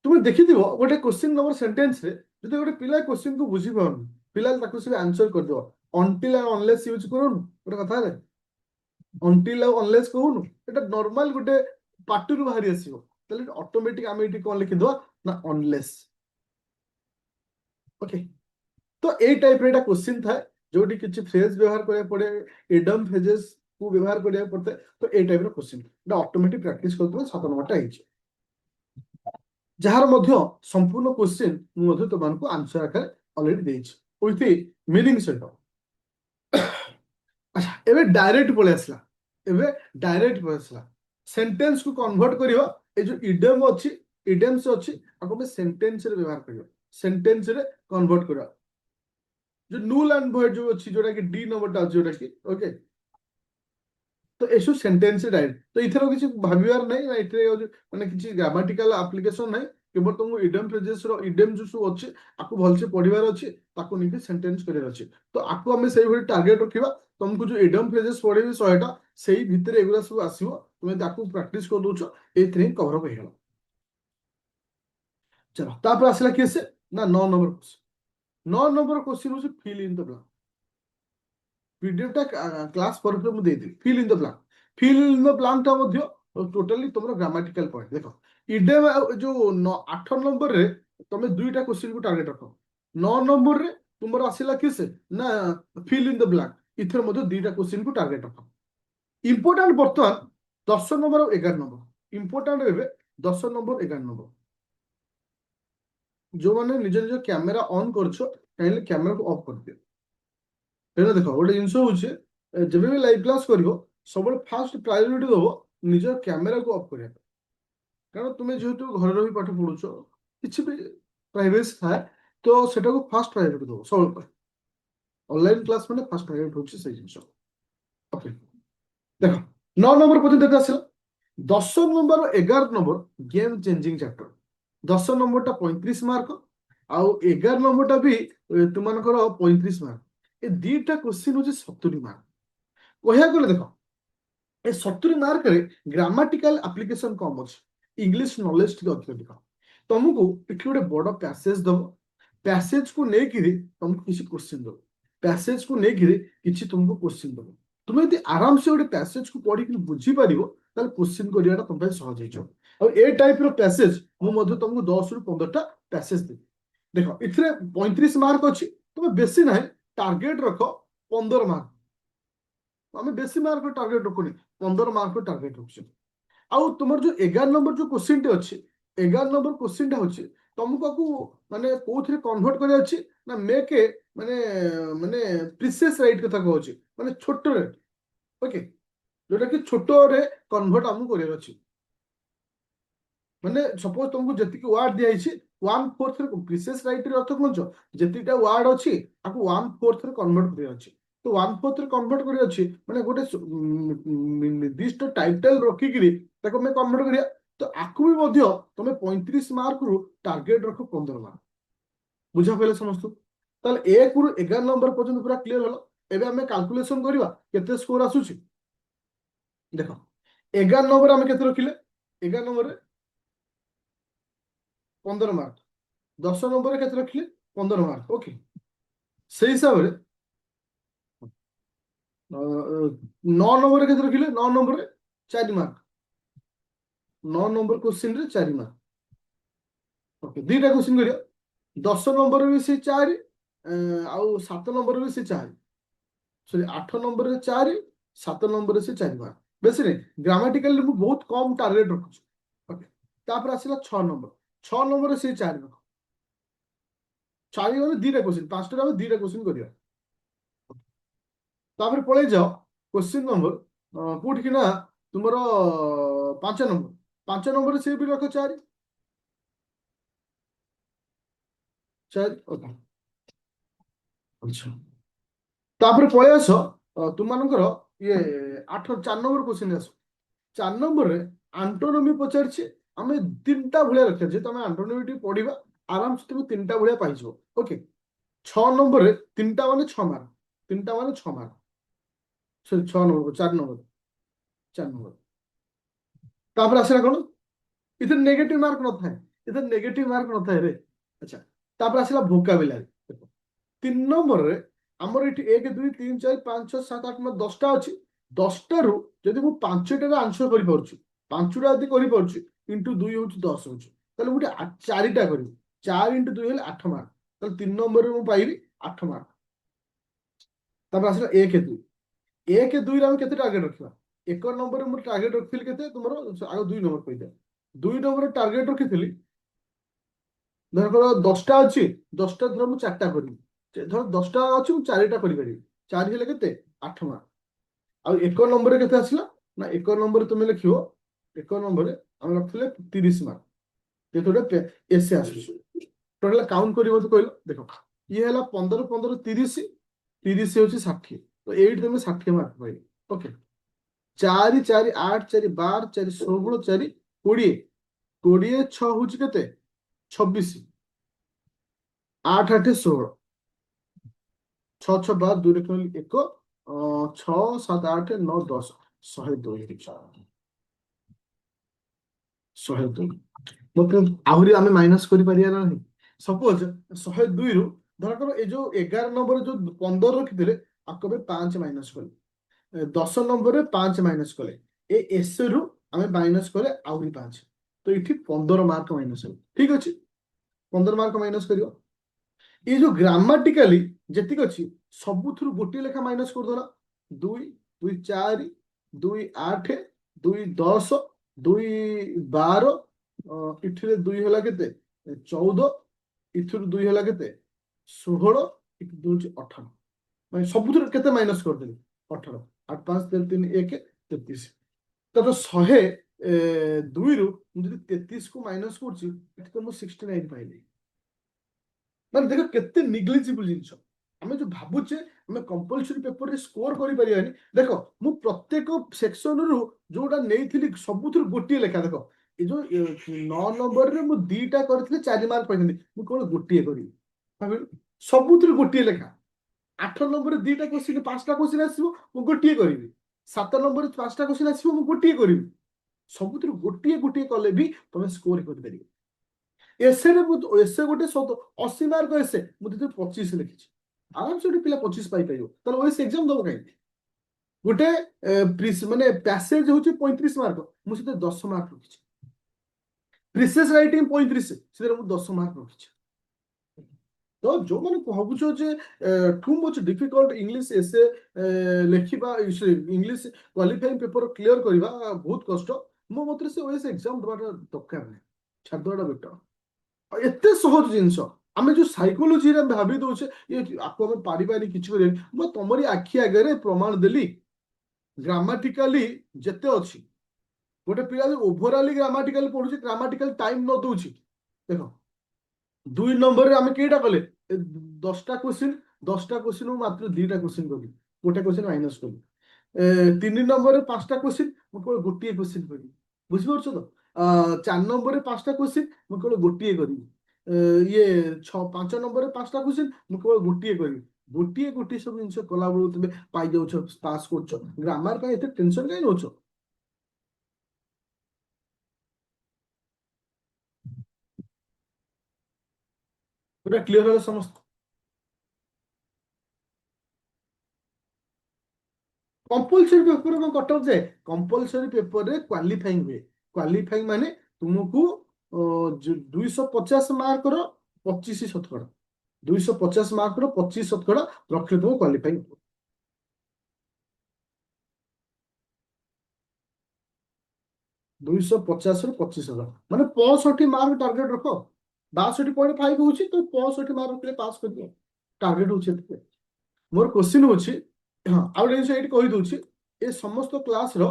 तुम देखि दिबो गोटे क्वेश्चन नंबर सेंटेंस रे जदि गोटे पिला क्वेश्चन को बुझी पाउन पिला ताको से आंसर कर दियो अनटिल एंड अनलेस यूज करूनु गोटे कथा रे until and unless कहूनु Etah normal गोटे पाटुरु बाहरी आसीबो तले ऑटोमेटिक आमे एटी कोन लिखि दो ना अनलेस ओके तो ए टाइप रे एटा क्वेश्चन था जोटी किछि फ्रेज व्यवहार करे पड़े इडम फ्रेजेस को व्यवहार करे पड़ते तो ए टाइप रो क्वेश्चन एटा ऑटोमेटिक प्रैक्टिस करतो 7 नंबर टा हिच जहार मध्य संपूर्ण क्वेश्चन मु मध्य तो मानको आंसर आकर ऑलरेडी देइछ विथ मीनिंग सेट अच्छा एबे डायरेक्ट पळे आसला एबे डायरेक्ट पळे आसला सेंटेंस को कन्वर्ट करियो ए जो इडियम अछि इडियम्स अछि आको में सेंटेंस रे व्यवहार करियो सेंटेंस रे कन्वर्ट करियो जो नुल एंड वॉइड जो अछि जोटा कि डी नंबर टा जोटा कि ओके तो एसु सेंटेंस रे डायरेक्ट तो इथरो किछि भाबिवार नै ना इथरे माने किछि ग्रामेटिकल एप्लीकेशन नै केवल तुमको इडियम फ्रेजेस रो इडियम जो सु अछि आको भल से पढिबार अछि ताको निके सेंटेंस करियर अछि तो आको हमें सेही भली टारगेट रखिबा तुमको जो इडियम फ्रेजेस पढिबे 100 टा सेही भितरे एगुला सब आसीबो तुमे ताको प्रैक्टिस कर दोछो एथरे कवर हो गेलो चलो तापर आसला केसे ना 9 नंबर क्वेश्चन 9 नंबर क्वेश्चन हो fill in the blank video टा क्लास पर मु देती फिल इन द ब्लैंक टा मध्य टोटाली तुम ग्रामाटिकल पॉइंट देख इडे जो 8 नंबर रे तुम दुईटा क्वेश्चन को टार्गेट रख 9 नंबर रे तुम आसला किस ना फिल इन द ब्लैंक इथर मध्य दुईटा क्वेश्चन को टार्गेट रख इंपोर्टाट बर्तमान 10 नंबर और 11 नंबर इंपोर्टाट रे 10 नंबर 11 नंबर जो मैंने निज निज कैमेरा ऑन कर कैमेरा को ऑफ कर दियो तेना देख गोटे जिन हूँ जब भी लाइव क्लास कर सब फास्ट प्रायोरीटी दब निज कैमेरा को ऑफ करने कारण तुम्हें जेहेतु घर रही पाठ पढ़ुच किसी भी प्राइवेसी थाए तो सेटा को फास्ट प्रायोरिटी दब सब ऑनलाइन क्लास मैंने फास्ट प्रायोरिटी होची से जिन ओके देख 9 नंबर पर्यटन आसला 10 नंबर और 11 number game changing chapter 10 number 35 mark आउ 11 नंबर भी तुम 35 मार्क ए दीटा क्वेश्चन हूँ 70 मार्क कह गले देख ए 70 मार्क रे ग्रामाटिकल एप्लिकेशन कम अच्छे इंग्लिश नॉलेज टी अधिक तुमको ये गोटे बड़ पैसेज दब पैसेज को लेकिन तुमको किसी क्वेश्चन दब पैसेज को लेकिन किसी तुमको क्वेश्चन दब तुम यदि आराम से गोटे पैसेज को पढ़ी बुझीपार ताल क्वेश्चन करवाटा तुम सहज हो ए टाइप रो पैसेज मुझे तुमको 10 रु 15टा पैसेज दे देख इथे 35 मार्क अच्छी तुम बेसी ना टार्गेट रख 15 मार्क आम बेसी मार्क टार्गेट रखुनी 15 मार्क टार्गेट रखुचे आउ तुम जो 11 नंबर जो क्वेश्चन टे अच्छे 11 नंबर क्वेश्चन टा होची तुमको माने कोथरे कन्वर्ट करे अछि ना मेके माने माने प्रिसियस राइट कथा कहूची माने छोटो रेट ओके जोटा कि छोटो रे कन्वर्ट हमु करे अछि माने सपोज तुमको जति के वर्ड दिया अछि 1/4 रे प्रिसियस राइट रे अर्थ कोन छ जतिटा वर्ड अछि आकु 1/4 रे कन्वर्ट करे अछि तो 1/4 रे कन्वर्ट करे अछि माने गोटे निर्दिष्ट टाइटल रखी कि ताको मैं कन्वर्ट करिया तो आकु भी मध्य तुम 35 मार्क रु टार्गेट रख 15 मार्क बुझा पाइले समस्त ताले 1 रु 11 नंबर पर्यंत पूरा क्लियर हलो एबे हमें कैलकुलेशन करबा केते स्कोर आसुची देखो 11 नंबर हमें केते रखिले 11 नंबर रे 15 मार्क 10 नंबर रे केते रखिले 15 मार्क ओके से हिसाब रे 9 नंबर रे केते रखिले 9 नंबर रे 4 मार्क 9 नंबर क्वेश्चन रे 4 मार्क ओके दुईटा क्वेश्चन करियो 10 नंबर भी से 4 आउ 7 नंबर भी से 4 सॉरी 8 नंबर रे 4 7 नंबर से 4 मार्क बेसी नहीं ग्रामाटिकल बहुत कम टार्गेट रखुछ ओके तापर आसिला 6 नंबर 6 नंबर से 4 रख 4 गले दुईटा क्वेश्चन 5टा रे दुईटा क्वेश्चन करियो तापर पळे जाओ क्वेश्चन नंबर कोठी कि ना तुमरो 5 नंबर 5 नंबर से भी रखो 4 4 ओके अच्छा तापर पळे आस तुम मानकर ये 4 नंबर क्वेश्चन आस 4 नंबर रे आंटोनोमी पचारछि आमे 3टा भलिया रखे जे तुम आंटोनोमी टी पढिबा आराम से तुम 3टा भलिया पाइजो ओके 6 नंबर रे 3टा माने 6 मार्क 3टा माने 6 mark sorry 6 number 4 number 4 number तापर आसला कोन इधर नेगेटिव मार्क न थाए इधर नेगेटिव मार्क न थाए रे अच्छा तापर आसला वोकाबुलारी देखो 3 नंबर रे हमर इठी 1 2 3 4 5 6 7 8 9 10टा अछि 10टा रु जदि मु 5टा रे आंसर करि परछु 5टा जदि करि परछु इनटू 2 होछि 10 होछि ताले गुटे 4टा करिवि 4 इनटू 2 हेले 8 मार्क ताले 3 नंबर रे मु पाइबि 8 मार्क तापर आसला 1 2 1 2 रे हम केते टार्गेट रखिबा 1 नंबर रे मु टार्गेट रखिल केते तुमरो आगो 2 नंबर कहि 2 नंबर टार्गेट रखिथिली धर 10टा अच्छी 10टा धर मुझे 4टा करी धर 10टा अच्छी मुझे 4टा करी 4 हेले केते 8 मार्क आ 1 नंबर रे केते आसला ना 1 नंबर तुम लिखियो 1 नंबर रे हम रखले 30 मार्क ये थोड़े एसे आसु टोटल काउंट करी मत कहलो देखो ये हला 15 15 30 30 होची 60 तो 8 तुम 60 मार्क पाइले ओके 4 4 8 4 12 4 16 4 20 20 6 होची केते 26 8 8 16 6 6 12 2 रे 1 6 7 8 9 10 102 102 मत आहुरी आमे माइनस करि परिया नहीं सपोज 102 रु धर करो ए जो 11 नंबर जो 15 रखिथिले आको बे 5 माइनस कर 10 नंबर रे 5 माइनस कले ए एस रु आम माइनस कले आहरी 5 तो ये 15 मार्क माइनस हो ठीक अच्छे 15 मार्क माइनस कर ये जो ग्रामाटिकाली जी अच्छी सबुथ गोटे लेखा माइनस कर दो 2 2 4 2 8 2 10 2 12 इठे 2 है के 14 इथुर 2 है के 16 2 18 मैं सबुथ के माइनस करदेली 18 8 5 3 3 1 33 तो 102 रु 33 को माइनस कर 69 पाइली ମାନେ ଦେଖ କେତେ ନିଗ୍ଲିଜିବଲ ଜିନିଷ ଆମେ ଯୋଉ ଭାବୁଛେ ଆମେ କମ୍ପଲସରି ପେପରରେ ସ୍କୋର କରିପାରିବାନି ଦେଖ ମୁଁ ପ୍ରତ୍ୟେକ ସେକ୍ସନରୁ ଯୋଉଟା ନେଇଥିଲି ସବୁଥିରୁ ଗୋଟିଏ ଲେଖା ଦେଖ ଏ ଯୋଉ 9 ନମ୍ବରରେ ମୁଁ 2ଟା କରିଥିଲି 4 ମାର୍କ ପାଇଥାନ୍ତି ମୁଁ କେବଳ ଗୋଟିଏ କରିବି ଭାବିଲୁ ସବୁଥିରୁ ଗୋଟିଏ ଲେଖା 8 ନମ୍ବରରେ 2ଟା କ୍ୱେଶ୍ଚିନ୍ 5ଟା କ୍ୱେଶ୍ଚିନ୍ ଆସିବ ମୁଁ ଗୋଟିଏ କରିବି 7 ନମ୍ବରରେ 5ଟା କ୍ୱେଶ୍ଚିନ୍ ଆସିବ ମୁଁ ଗୋଟିଏ କରିବି ସବୁଥିରୁ ଗୋଟିଏ ଗୋଟିଏ କଲେ ବି ତମେ ସ୍କୋର କରିପାରିବ एसे एसे गोटे 80 मार्क एसे मुझे 25 लिखी आराम से पिला 25 पाई पाइबो ओएस एग्जाम दबो कहीं गोटे माने पैसेज होची 35 मार्क मुझे 10 मार्क रखी प्रिसेस राइटिंग 35 से 10 मार्क रखी तो जो मैंने भावुच जे टू मच डिफिकल्ट इंग्लिश एसे लिखा इंग्लिश क्वालिफाइंग पेपर क्लियर करवा बहुत कष्ट मो मत से ओएस एग्जाम दबाटा दरकार नहीं छाड़ दबाटा बेटर एते सहज जिनस आम जो साइकोलोजी भावी दौचे ये आपको आम पारिबानी किसी कर तुमरी आखि आगे प्रमाण देली ग्रामाटिकाली जेते अच्छी गोटे पिला ओभराली ग्रामाटिकाली पढ़ुचे ग्रामाटिकाल टाइम न दौची देख 2 नंबर आम कईटा कले 10टा क्वेश्चन मात्र 2टा क्वेश्चन कली गोटे क्वेश्चन माइनस कली 3 नंबर 5टा क्वेश्चन मुझे गोटे क्वेश्चन करी बुझीपार तो 4 नंबर 5टा क्वेश्चन मुझे गोटे करी ये 5 नंबर 5टा क्वेश्चन मुझे केवल गोटे करी गोटे गोटे सब जिन कला बेलू तुम पाई जाऊ पास कर ग्रामर का टेंशन कहीं नौ पूरा क्लीयर है समस्त कंपलसरी पेपर में कट ऑफ जाए कंपलसरी पेपर रे क्वालिफाइंग हुए क्वालिफाइंग माने तुमको 250 मार्क रो 25 शतकड़ा 250 मार्क रो 25 शतकड़ा रखले तुम क्वालिफाइंग 250 ରୁ 25 ମାନେ 65 ମାର୍କ ଟାର୍ଗେଟ ରଖ 62.5 ହଉଛି ତ 65 ମାର୍କ ରଖିଲେ ପାସ୍ କରିବ ଟାର୍ଗେଟ ହଉଛି ଏତିକି ମୋର क्वेश्चन ହଉଛି ହଁ ଆଉ ଗୋଟେ ଜିନିସ ଏଇଠି କହିଦଉଛି ଏ ସମସ୍ତ କ୍ଲାସର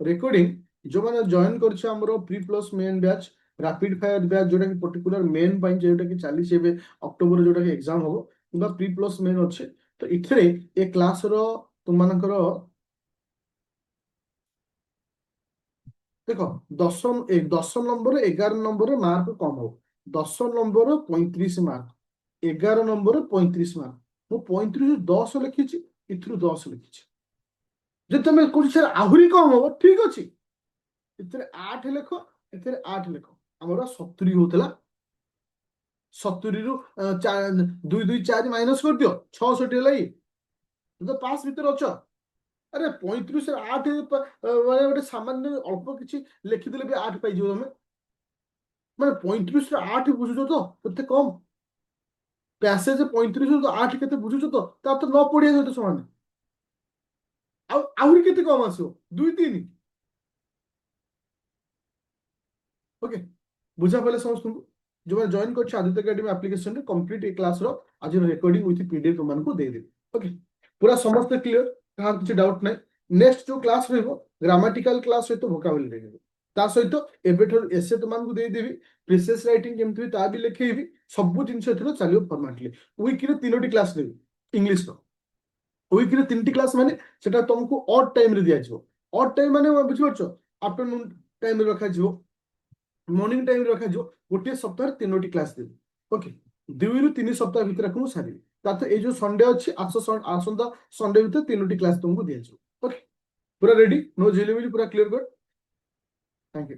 ରେକର୍ଡିଂ ଯୋଉମାନେ ଜଏନ୍ କରିছে ଆମର pre plus main batch rapid fire batch ଯୋଉଟା କି ପର୍ଟିକୁଲାର ମେନ୍ ପାଇଁ ଯୋଉଟା କି ଚାଲିଛି ଏବେ ଅକ୍ଟୋବର ଯୋଉଟା କି ଏକ୍ସାମ ହବ କିମ୍ବା ପ୍ରି ପ୍ଲସ୍ ମେନ୍ ଅଛି ତ ଏଥିରେ ଏ କ୍ଲାସର ତୁମମାନଙ୍କର देख 10 नंबर 11 नंबर मार्क कम हो 10 नंबर 35 मार्क 11 नंबर 35 मार्क मु 35 10 लिखी इथु 10 लिखी जे तुम कौन आहरी कम हो ठीक अच्छे इतने 8 लिख इतने 8 लिख आमर 70 होता 70 रु 2 2 4 माइनस कर दियो 66 है तो पास भीतर अच्छ अरे 35 8 माने गोटे सामान्य अल्प किसी लिखिदेले भी 8 पाई तुम माने 35 8 बुझुच तो एते कम पैसेज 35 तो 8 केते बुझुच तो ता तो न पढ़िया सहित समान आहरी केते कम आसो 2 3 ओके बुझा पहले समस्त जो मैं जॉइन कर आदित्य एकेडमी एप्लिकेशन रे कंप्लीट ए क्लास रो आज रिकॉर्डिंग विथ पीडीएफ तुमन को दे दे ओके पूरा समस्त क्लियर कहाँ किसी डाउट नहीं नेक्स्ट जो क्लास रहिबो ग्रामाटिकल क्लास सहित वोकाबुलरी रहिबो ता सहित एबेठर एसे तुमको देदेवी प्रिसेस राइटिंग केमती ता भी लिखेबी सब जिन चलो फर्माटली वीक रे 3टी क्लास देवी इंग्लिश रो वीक रे 3टी क्लास माने सेटा तुमको ऑड टाइम रे दिया जिवो ऑड टाइम माने बुझि परछो आफ्टरनून टाइम रे रखा जिवो मॉर्निंग टाइम रे रखा जिवो गोटे सप्ताह 3टी क्लास देवी ओके 2 रु 3 सप्ताह भीतर को सारी तातो ए जो संडे अछि आसंता संडे भीतर 3टी क्लास तुमको दिया जिवो ओके पूरा रेडी नो झिलिमिली पूरा क्लियर कर थैंक यू